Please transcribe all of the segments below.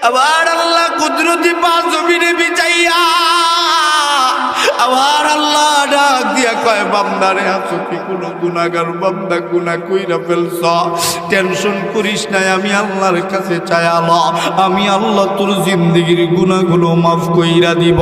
আবার আল্লাহ কুদরতি পাঁচ জমিনে বিছাইয়া আবার আল্লাহ ডাক দিয়া কয় বান্দারে আছো কি কোনো গুনাহগার বান্দা গুনাহ কইরা ফেলছ টেনশন করিস না আমি আল্লাহর কাছে চাইলা আমি আল্লাহ তোর জিন্দেগির গুনাহগুলো মাফ কইরা দিব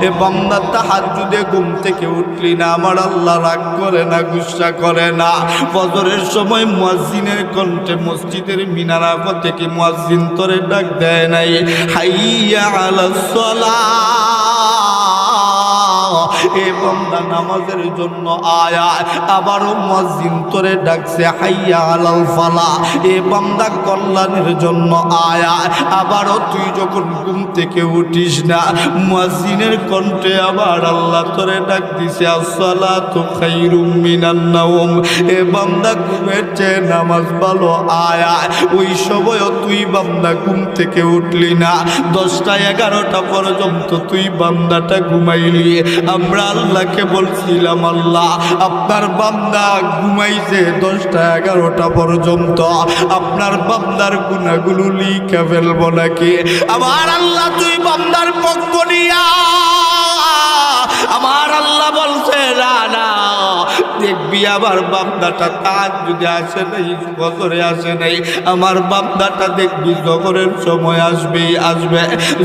এ বান্দা তাহাজ্জুদে ঘুম থেকে উঠলি না আমার আল্লাহ রাগ করে না গুসা করে না ফজরের সময় মুয়াজ্জিনের কণ্ঠে মসজিদের মিনারা থেকে মুয়াজ্জিন তোরে ডাক দেয় নাই হাইয়া আলাস সালাহ এ বান্দা নামাজের জন্য আয়া আবারও মুয়াজ্জিন তোরে ডাকছে হাইয়া আলাল ফালাহ এ বান্দা কল্যাণের জন্য আয়া আবারও তুই যখন ঘুম থেকে উঠিস না মুয়াজ্জিনের কণ্ঠে আবার আল্লাহ তোরে ডাক দিছে আসসালাতু খায়রুম মিনান নাওম এ বান্দা ঘুমের চেয়ে নামাজ ভালো আয়া ওই সময়ও তুই বান্দা ঘুম থেকে উঠলি না 10টা 11টা পর্যন্ত তুই বান্দাটা ঘুমাইলি আমরা আল্লাহকে বলছিলাম আল্লাহ আপনার বান্দা ঘুমাইছে 10টা 11টা পর্যন্ত আপনার বান্দার গুনাহগুলো লিখে ফেলবো নাকি আমার আল্লাহ তুই বান্দার পক্ষ নিয়া আমার আল্লাহ বলছে না না দেখবি আবার বান্দাটা তাহাজ্জুদে আসে নাই ফজরে আসে নাই আমার বান্দাটা দেখবি জোহরের সময় আসবে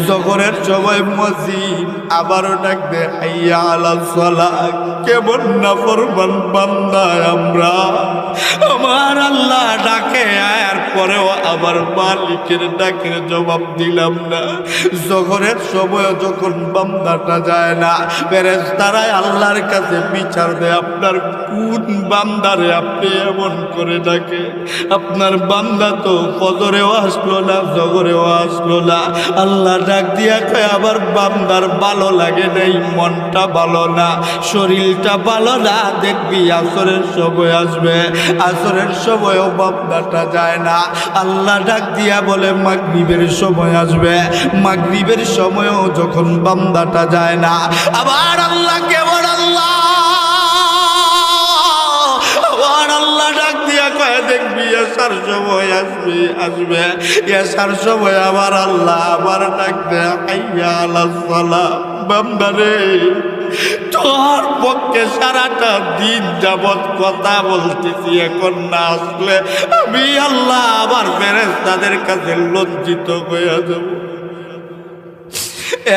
জোহরের সময় মুয়াজ্জিন আবারও ডাকবে হাইয়া আলাস সালাহ কেমন নাফরমান বান্দা আমরা আমার আল্লাহ ডাকে আর পরেও আবার মালিকের ডাকের জবাব দিলাম না জোহরের সময় যখন বান্দাটা যায় না ফেরেশতারা আল্লাহর কাছে বিচার দেয় আপনার কোন বান্দারে আপনি এমন করে ডাকে আপনার বান্দা তো ফজরেও আসলো না জোহরেও আসলো না আল্লাহ ডাক দিয়া কয় আবার বান্দার ভালো লাগে নাই মনটা ভালো না শরীরটা ভালো না দেখবি আসরের সময় আসবে আসরের সময়ও বান্দাটা যায় না আল্লাহ ডাক দিয়া বলে মাগরিবের সময় আসবে মাগরিবের সময়ও যখন বান্দাটা যায় না আবার আল্লাহ কেবল আল্লাহ ডাক দিয়া কয় দেখবি এসার সময় আসবে এসার সময় আবার আল্লাহ আবার ডাক দেয় হাইয়া আলাস সালাহ বান্দারে তোর পক্ষে সারাটা দিন যাবৎ কথা বলতেছি এখন না আসলে আমি আল্লাহ আবার ফেরেশতাদের কাছে লজ্জিত হয়ে যাব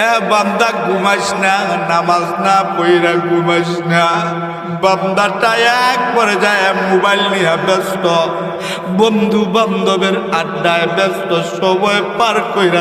এ বান্দা ঘুমাস না নামাজ না পইরা ঘুমাস না বান্দাটা একবারে যায় মোবাইল নিয়ে ব্যস্ত বন্ধু বান্ধবের আড্ডায় ব্যস্ত সময় পার কইরা